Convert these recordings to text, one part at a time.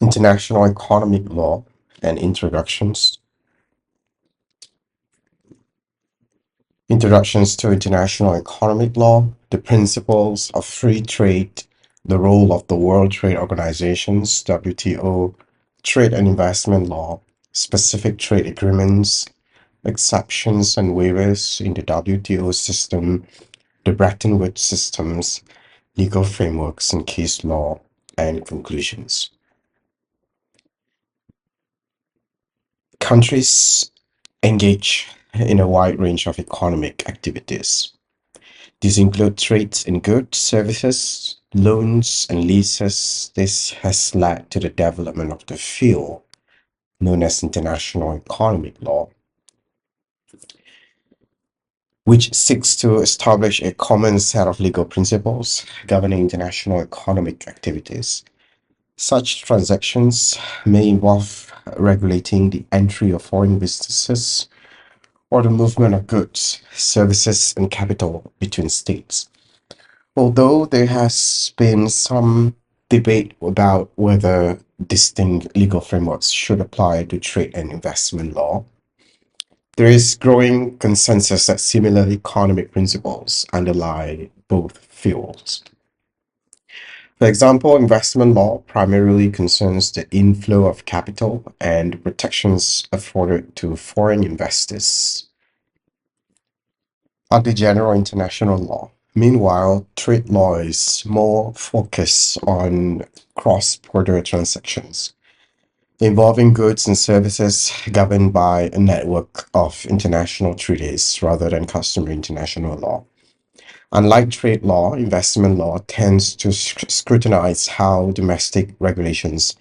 International economic law and introductions. Introductions to international economic law, the principles of free trade, the role of the World Trade Organizations, WTO, trade and investment law, specific trade agreements, exceptions and waivers in the WTO system, the Bretton Woods systems, legal frameworks and case law, and conclusions. Countries engage in a wide range of economic activities. These include trades in goods, services, loans, and leases. This has led to the development of the field known as international economic law, which seeks to establish a common set of legal principles governing international economic activities. Such transactions may involve regulating the entry of foreign businesses or the movement of goods, services, and capital between states. Although there has been some debate about whether distinct legal frameworks should apply to trade and investment law, there is growing consensus that similar economic principles underlie both fields. For example, investment law primarily concerns the inflow of capital and protections afforded to foreign investors under general international law. Meanwhile, trade law is more focused on cross-border transactions involving goods and services governed by a network of international treaties rather than customary international law. Unlike trade law, investment law tends to scrutinize how domestic regulations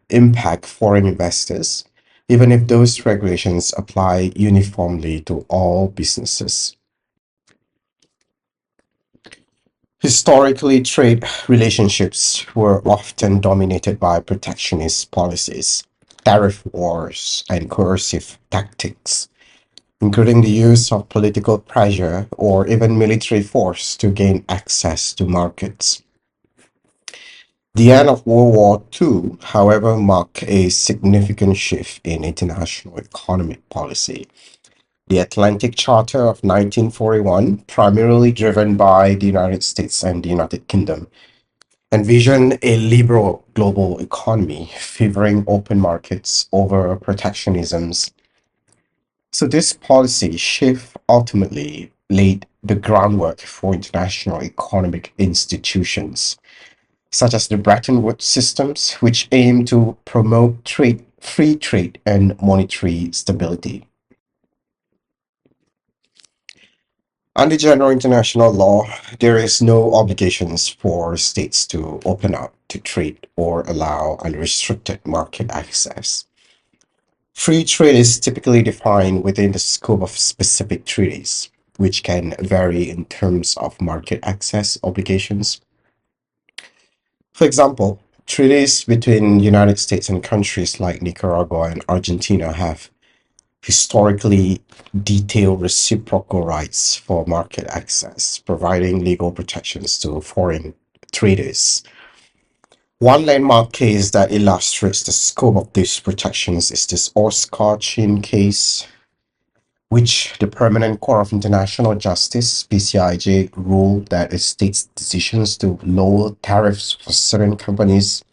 impact foreign investors, even if those regulations apply uniformly to all businesses. Historically, trade relationships were often dominated by protectionist policies, tariff wars, and coercive tactics, including the use of political pressure or even military force to gain access to markets. The end of World War II, however, marked a significant shift in international economic policy. The Atlantic Charter of 1941, primarily driven by the United States and the United Kingdom, envisioned a liberal global economy favoring open markets over protectionisms. So this policy shift ultimately laid the groundwork for international economic institutions, such as the Bretton Woods systems, which aim to promote trade, free trade and monetary stability. Under general international law, there is no obligations for states to open up to trade or allow unrestricted market access. Free trade is typically defined within the scope of specific treaties, which can vary in terms of market access obligations. For example, treaties between United States and countries like Nicaragua and Argentina have historically detailed reciprocal rights for market access, providing legal protections to foreign traders. One landmark case that illustrates the scope of these protections is this Oscar Chin case, which the Permanent Court of International Justice, PCIJ, ruled that a state's decisions to lower tariffs for certain companies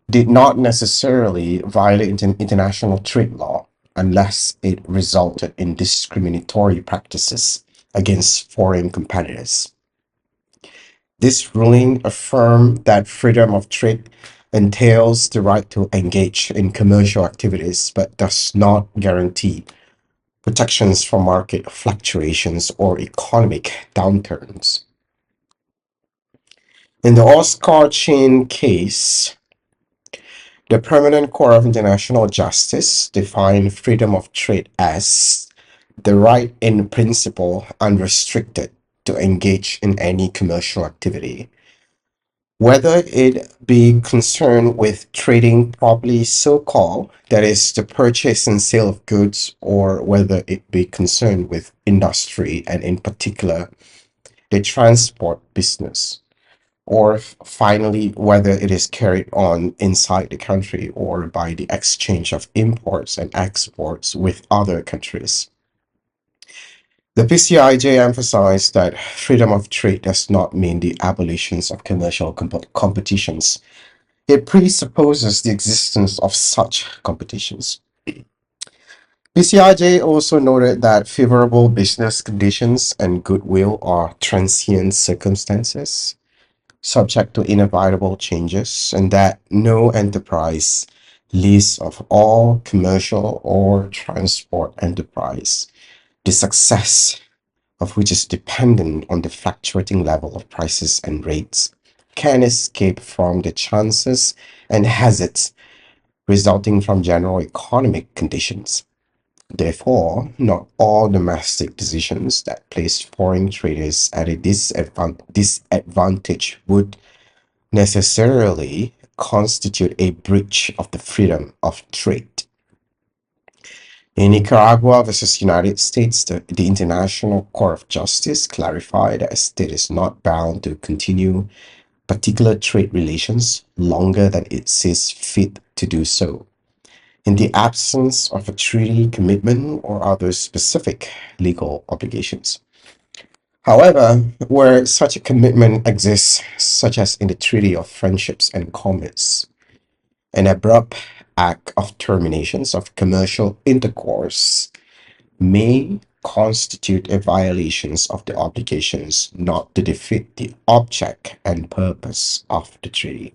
did not necessarily violate international trade law unless it resulted in discriminatory practices against foreign competitors. This ruling affirmed that freedom of trade entails the right to engage in commercial activities but does not guarantee protections from market fluctuations or economic downturns. In the Oscar Chin case, the Permanent Court of International Justice defined freedom of trade as the right in principle unrestricted to engage in any commercial activity, whether it be concerned with trading properly so called, that is, the purchase and sale of goods, or whether it be concerned with industry and in particular the transport business. or finally, whether it is carried on inside the country or by the exchange of imports and exports with other countries. The PCIJ emphasized that freedom of trade does not mean the abolition of commercial competitions. It presupposes the existence of such competitions. PCIJ also noted that favorable business conditions and goodwill are transient circumstances subject to inevitable changes, and that no enterprise, least of all commercial or transport enterprise, the success of which is dependent on the fluctuating level of prices and rates, can escape from the chances and hazards resulting from general economic conditions. Therefore, not all domestic decisions that place foreign traders at a disadvantage would necessarily constitute a breach of the freedom of trade. In Nicaragua versus United States, the International Court of Justice clarified that a state is not bound to continue particular trade relations longer than it sees fit to do so, in the absence of a treaty commitment or other specific legal obligations. However, where such a commitment exists, such as in the Treaty of Friendships and Commerce, an abrupt act of terminations of commercial intercourse may constitute a violation of the obligations not to defeat the object and purpose of the treaty.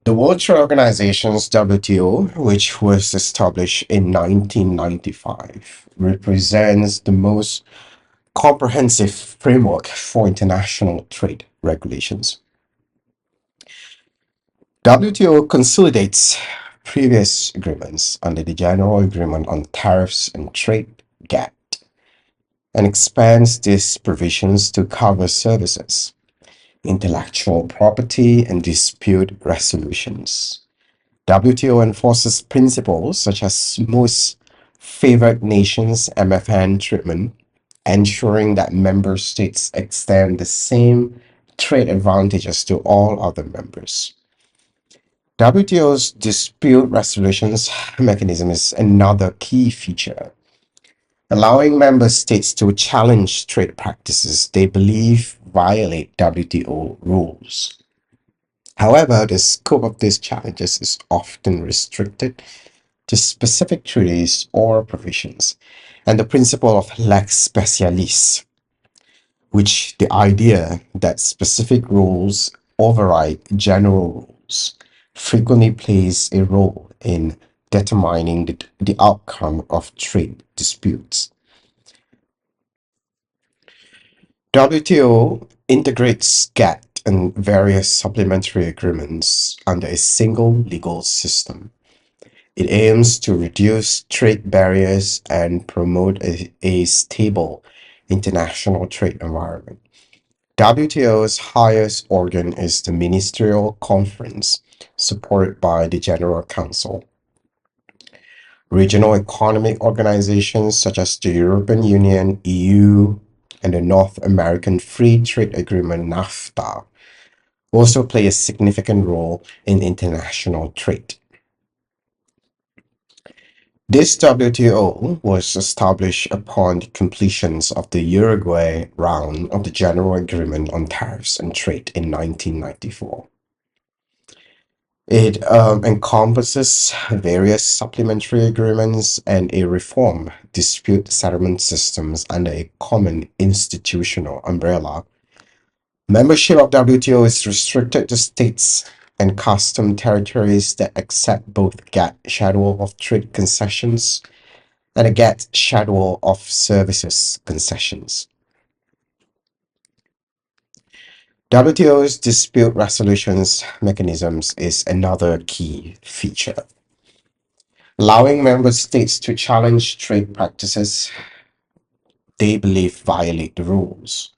The World Trade Organization's WTO, which was established in 1995, represents the most comprehensive framework for international trade regulations. WTO consolidates previous agreements under the General Agreement on Tariffs and Trade (GATT) and expands these provisions to cover services, intellectual property, and dispute resolutions. WTO enforces principles such as most favored nations MFN treatment, ensuring that member states extend the same trade advantages to all other members. WTO's dispute resolutions mechanism is another key feature, allowing member states to challenge trade practices they believe violate WTO rules. However, the scope of these challenges is often restricted to specific treaties or provisions, and the principle of lex specialis, which the idea that specific rules override general rules, frequently plays a role in determining the outcome of trade disputes. WTO integrates GATT and various supplementary agreements under a single legal system. It aims to reduce trade barriers and promote a stable international trade environment. WTO's highest organ is the Ministerial Conference, supported by the General Council. Regional economic organizations such as the European Union, EU, and the North American Free Trade Agreement, NAFTA, also play a significant role in international trade. This WTO was established upon the completions of the Uruguay round of the General Agreement on Tariffs and Trade in 1994. It encompasses various supplementary agreements and a reform dispute settlement systems under a common institutional umbrella. Membership of WTO is restricted to states and custom territories that accept both GATT schedule of trade concessions and a GATT schedule of services concessions. WTO's dispute resolutions mechanisms is another key feature, allowing member states to challenge trade practices they believe violate the rules.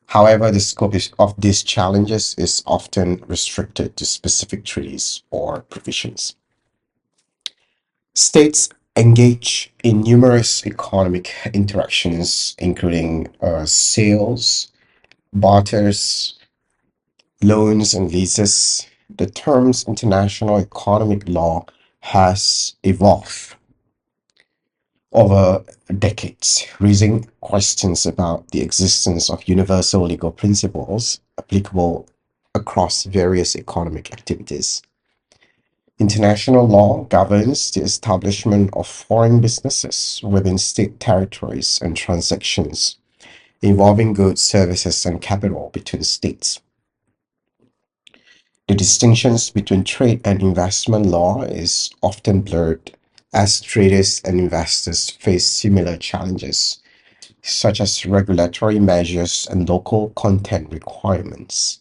However, the scope of these challenges is often restricted to specific treaties or provisions. States engage in numerous economic interactions, including sales, barters, loans, and leases, the terms international economic law has evolved over decades, raising questions about the existence of universal legal principles applicable across various economic activities. International law governs the establishment of foreign businesses within state territories and transactions involving goods, services, and capital between states. The distinctions between trade and investment law is often blurred as traders and investors face similar challenges, such as regulatory measures and local content requirements.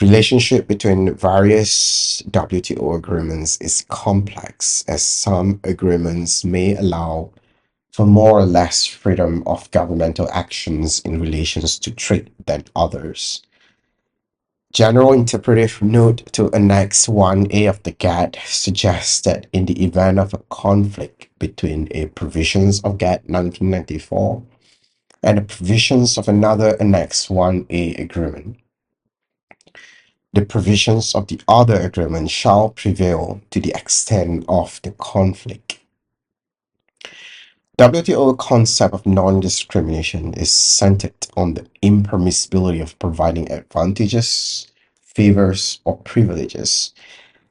Relationship between various WTO agreements is complex, as some agreements may allow for more or less freedom of governmental actions in relations to trade than others. General interpretive note to Annex 1A of the GATT suggests that in the event of a conflict between a provisions of GATT 1994 and the provisions of another Annex 1A agreement, the provisions of the other agreement shall prevail to the extent of the conflict. WTO concept of non-discrimination is centered on the impermissibility of providing advantages, favors, or privileges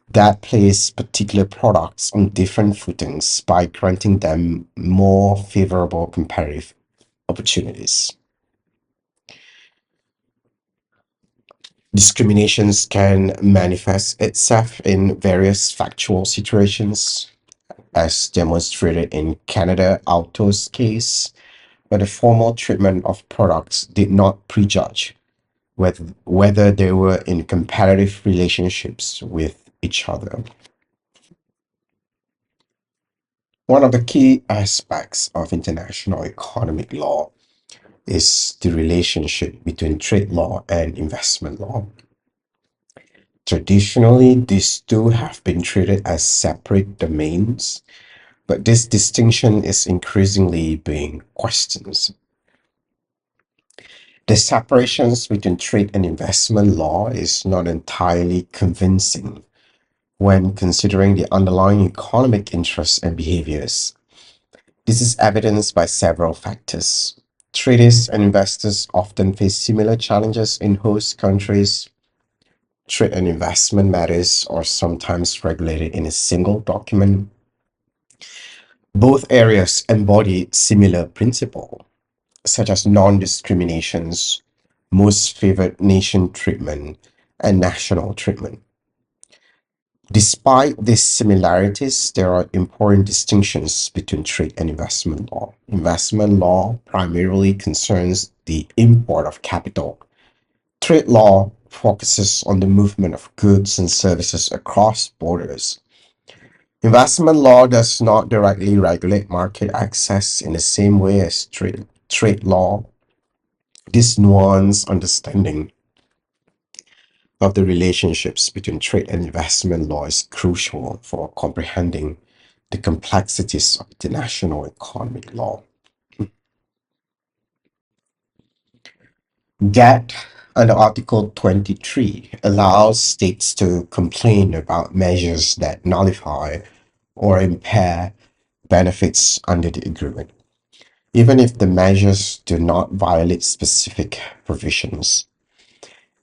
that place particular products on different footings by granting them more favorable comparative opportunities. Discriminations can manifest itself in various factual situations, as demonstrated in Canada Auto's case, where the formal treatment of products did not prejudge whether they were in competitive relationships with each other. One of the key aspects of international economic law is the relationship between trade law and investment law. Traditionally, these two have been treated as separate domains, but this distinction is increasingly being questioned. The separations between trade and investment law is not entirely convincing when considering the underlying economic interests and behaviors. This is evidenced by several factors. Traders and investors often face similar challenges in host countries. Trade and investment matters are sometimes regulated in a single document. Both areas embody similar principles, such as non-discriminations, most favored nation treatment, and national treatment. Despite these similarities, there are important distinctions between trade and investment law. Investment law primarily concerns the import of capital. Trade law focuses on the movement of goods and services across borders. Investment law does not directly regulate market access in the same way as trade law. This nuanced understanding of the relationships between trade and investment law is crucial for comprehending the complexities of international economic law. GATT under Article 23 allows states to complain about measures that nullify or impair benefits under the agreement, even if the measures do not violate specific provisions.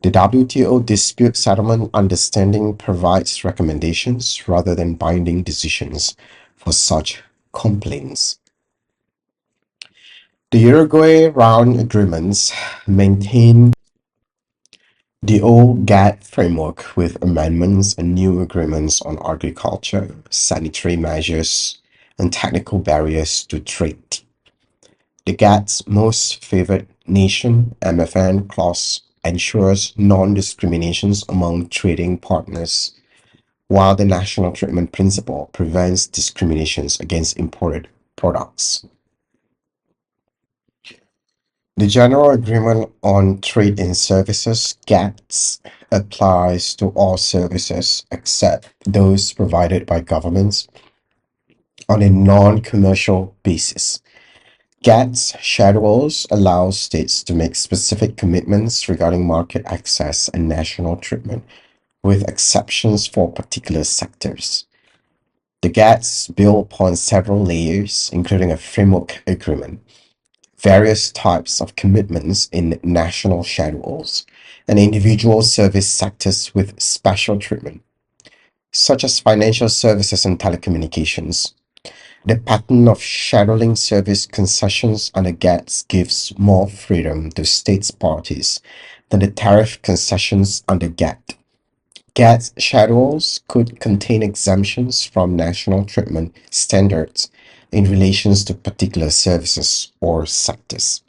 The WTO dispute settlement understanding provides recommendations rather than binding decisions for such complaints. The Uruguay round agreements maintain the old GATT framework with amendments and new agreements on agriculture, sanitary measures, and technical barriers to trade. The GATT's most favored nation (MFN) clause ensures non-discriminations among trading partners, while the national treatment principle prevents discriminations against imported products. The General Agreement on Trade in Services (GATS) applies to all services except those provided by governments on a non-commercial basis. GATS schedules allow states to make specific commitments regarding market access and national treatment, with exceptions for particular sectors. The GATS build upon several layers, including a framework agreement, various types of commitments in national schedules, and individual service sectors with special treatment, such as financial services and telecommunications. The pattern of scheduling service concessions under GATS gives more freedom to states parties than the tariff concessions under GATT. GATT schedules could contain exemptions from national treatment standards in relations to particular services or sectors.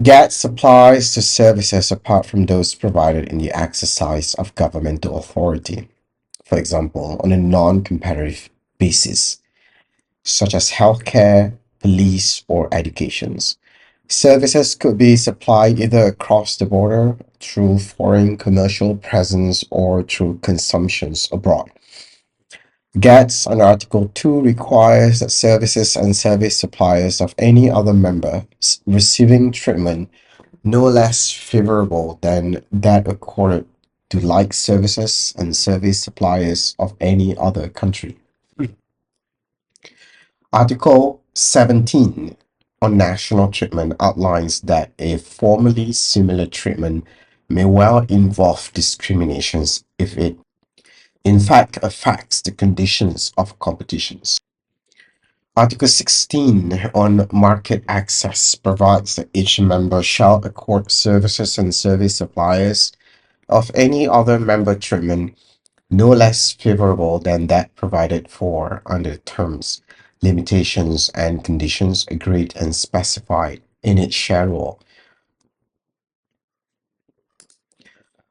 GATT applies to services apart from those provided in the exercise of governmental authority, for example, on a non-competitive basis, such as healthcare, police, or educations. Services could be supplied either across the border, through foreign commercial presence, or through consumptions abroad. GATS under Article 2 requires that services and service suppliers of any other member receiving treatment no less favorable than that accorded to like services and service suppliers of any other country. Article 17 on national treatment outlines that a formally similar treatment may well involve discriminations if it in fact affects the conditions of competitions. Article 16 on market access provides that each member shall accord services and service suppliers of any other member treatment no less favorable than that provided for under the terms, limitations, and conditions agreed and specified in its schedule.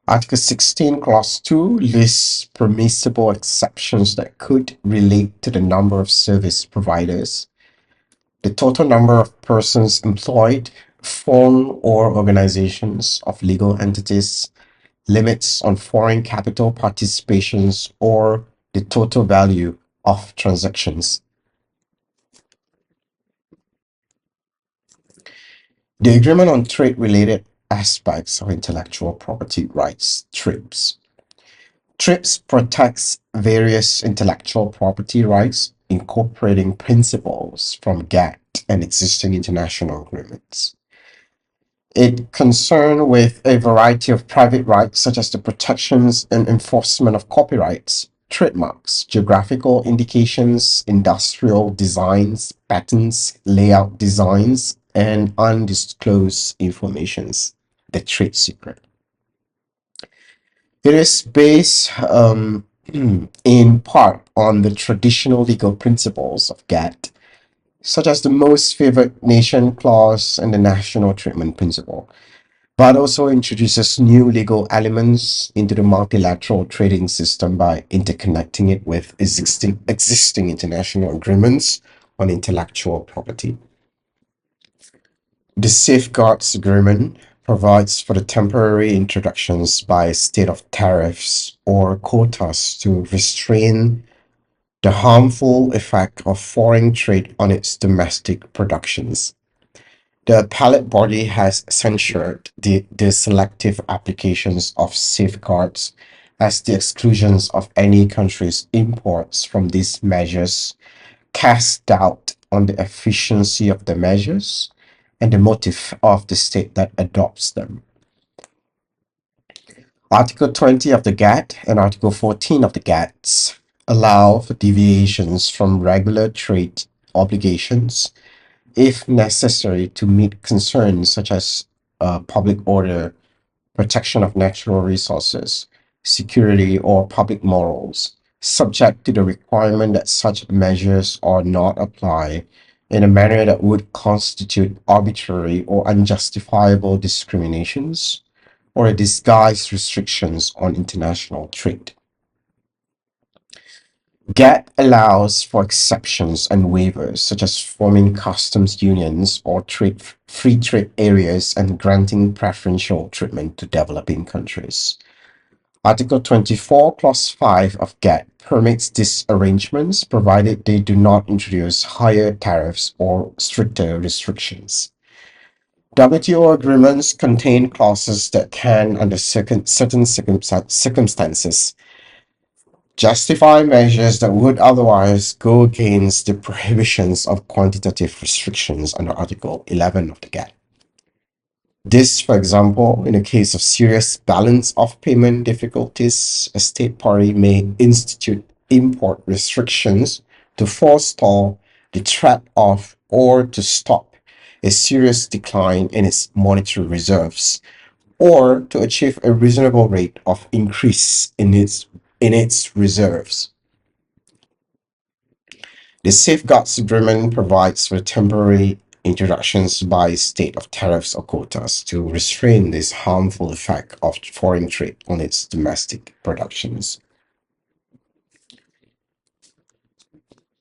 Article 16, Clause 2 lists permissible exceptions that could relate to the number of service providers, the total number of persons employed, form or organizations of legal entities, limits on foreign capital participations, or the total value of transactions. The Agreement on Trade-Related Aspects of Intellectual Property Rights, TRIPS. TRIPS protects various intellectual property rights, incorporating principles from GATT and existing international agreements. It concerned with a variety of private rights, such as the protections and enforcement of copyrights, trademarks, geographical indications, industrial designs, patents, layout designs, and undisclosed informations, the trade secret. It is based in part on the traditional legal principles of GATT, such as the most favored nation clause and the national treatment principle, but also introduces new legal elements into the multilateral trading system by interconnecting it with existing international agreements on intellectual property. The Safeguards Agreement provides for the temporary introductions by a state of tariffs or quotas to restrain the harmful effect of foreign trade on its domestic productions. The appellate body has censured the selective applications of safeguards as the exclusions of any country's imports from these measures cast doubt on the efficiency of the measures and the motive of the state that adopts them. Article 20 of the GATT and Article 14 of the GATT allow for deviations from regular trade obligations if necessary to meet concerns such as public order, protection of natural resources, security, or public morals, subject to the requirement that such measures are not applied in a manner that would constitute arbitrary or unjustifiable discriminations or disguised restrictions on international trade. GATT allows for exceptions and waivers, such as forming customs unions or free trade areas and granting preferential treatment to developing countries. Article 24, Clause 5 of GATT permits these arrangements provided they do not introduce higher tariffs or stricter restrictions. WTO agreements contain clauses that can, under certain circumstances, justify measures that would otherwise go against the prohibitions of quantitative restrictions under Article 11 of the GATT. This, for example, in a case of serious balance of payment difficulties, a state party may institute import restrictions to forestall the threat of or to stop a serious decline in its monetary reserves, or to achieve a reasonable rate of increase in its reserves. The Safeguards Agreement provides for temporary introductions by state of tariffs or quotas to restrain this harmful effect of foreign trade on its domestic productions.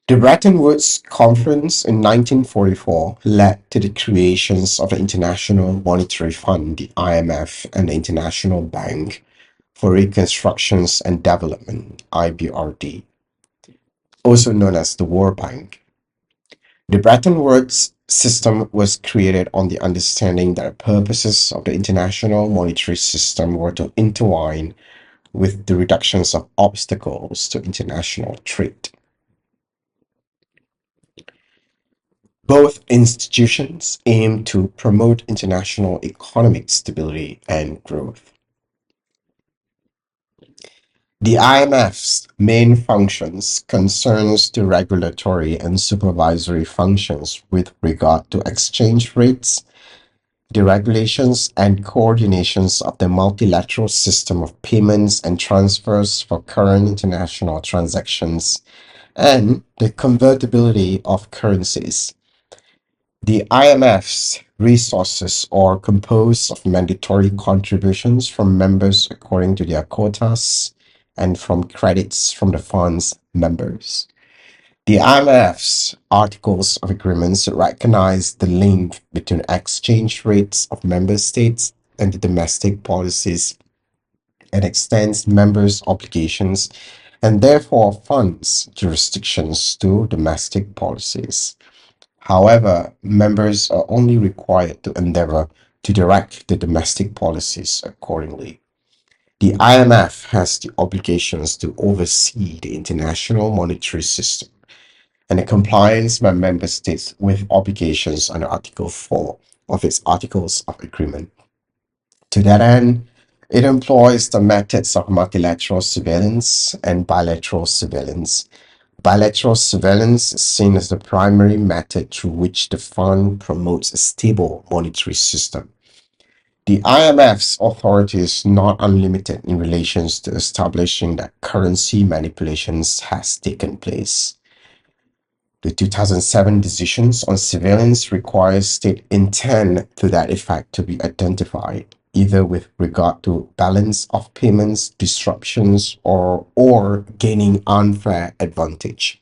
The Bretton Woods Conference in 1944 led to the creations of the International Monetary Fund, the IMF, and the International Bank for Reconstruction and Development, IBRD, also known as the World Bank. The Bretton Woods system was created on the understanding that the purposes of the international monetary system were to intertwine with the reductions of obstacles to international trade. Both institutions aim to promote international economic stability and growth. The IMF's main functions concerns the regulatory and supervisory functions with regard to exchange rates, the regulations and coordinations of the multilateral system of payments and transfers for current international transactions, and the convertibility of currencies. The IMF's resources are composed of mandatory contributions from members according to their quotas and from credits from the fund's members. The IMF's Articles of Agreements recognize the link between exchange rates of member states and the domestic policies and extends members' obligations and therefore funds jurisdictions to domestic policies. However, members are only required to endeavor to direct the domestic policies accordingly. The IMF has the obligations to oversee the international monetary system and the compliance by member states with obligations under Article 4 of its Articles of Agreement. To that end, it employs the methods of multilateral surveillance and bilateral surveillance. Bilateral surveillance is seen as the primary method through which the fund promotes a stable monetary system. The IMF's authority is not unlimited in relation to establishing that currency manipulations has taken place. The 2007 decisions on surveillance requires state intent to that effect to be identified, either with regard to balance of payments, disruptions, or gaining unfair advantage.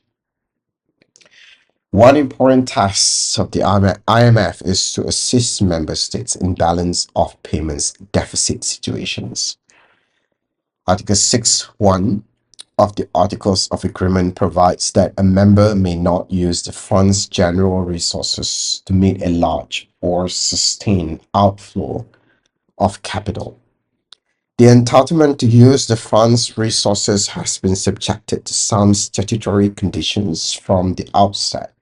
One important task of the IMF is to assist member states in balance of payments deficit situations. Article 6.1 of the Articles of Agreement provides that a member may not use the fund's general resources to meet a large or sustained outflow of capital. The entitlement to use the fund's resources has been subjected to some statutory conditions from the outset,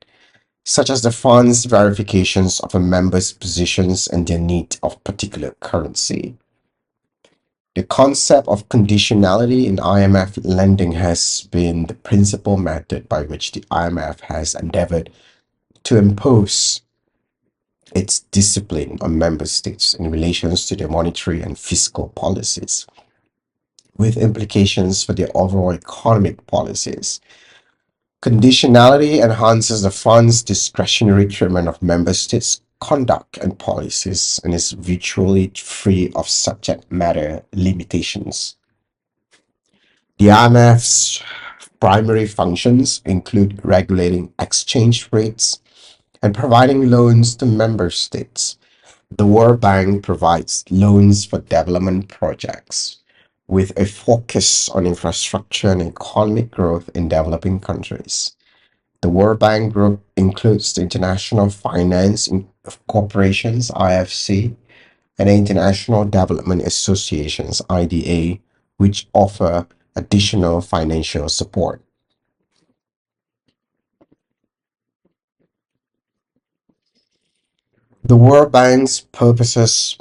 such as the fund's verifications of a member's positions and their need of particular currency. The concept of conditionality in IMF lending has been the principal method by which the IMF has endeavored to impose its discipline on member states in relation to their monetary and fiscal policies, with implications for their overall economic policies. Conditionality enhances the fund's discretionary treatment of member states' conduct and policies and is virtually free of subject matter limitations. The IMF's primary functions include regulating exchange rates and providing loans to member states. The World Bank provides loans for development projects, with a focus on infrastructure and economic growth in developing countries. The World Bank Group includes the International Finance Corporations (IFC) and the International Development Associations (IDA), which offer additional financial support. The World Bank's purposes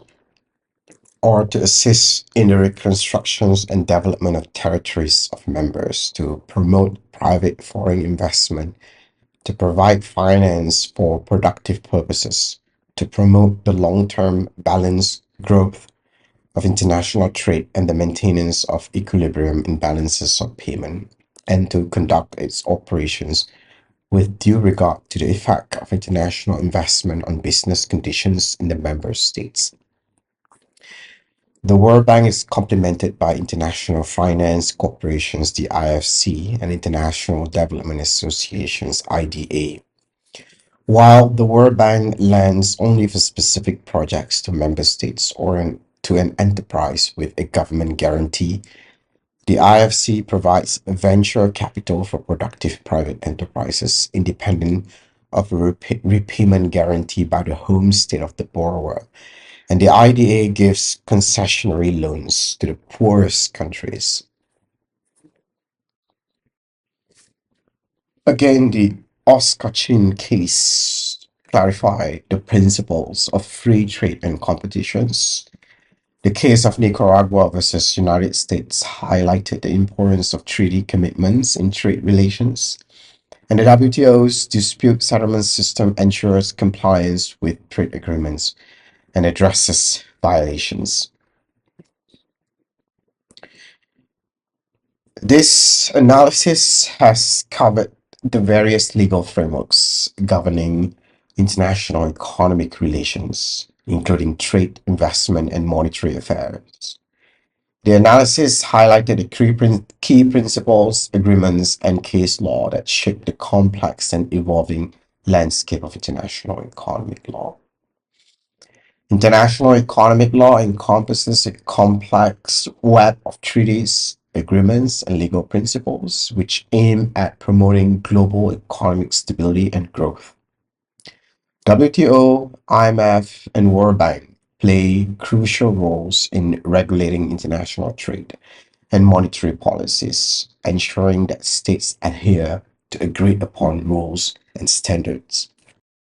are to assist in the reconstructions and development of territories of members, to promote private foreign investment, to provide finance for productive purposes, to promote the long-term balanced growth of international trade and the maintenance of equilibrium in balances of payment, and to conduct its operations with due regard to the effect of international investment on business conditions in the member states. The World Bank is complemented by international finance corporations, the IFC, and international development associations, IDA. While the World Bank lends only for specific projects to member states or to an enterprise with a government guarantee, the IFC provides venture capital for productive private enterprises independent of a repayment guarantee by the home state of the borrower, and the IDA gives concessionary loans to the poorest countries. Again, the Oscar Chin case clarified the principles of free trade and competitions. The case of Nicaragua versus United States highlighted the importance of treaty commitments in trade relations, and the WTO's dispute settlement system ensures compliance with trade agreements and addresses violations. This analysis has covered the various legal frameworks governing international economic relations, including trade, investment, and monetary affairs. The analysis highlighted the key principles, agreements, and case law that shape the complex and evolving landscape of international economic law. International economic law encompasses a complex web of treaties, agreements, and legal principles which aim at promoting global economic stability and growth. WTO, IMF, and World Bank play crucial roles in regulating international trade and monetary policies, ensuring that states adhere to agreed upon rules and standards.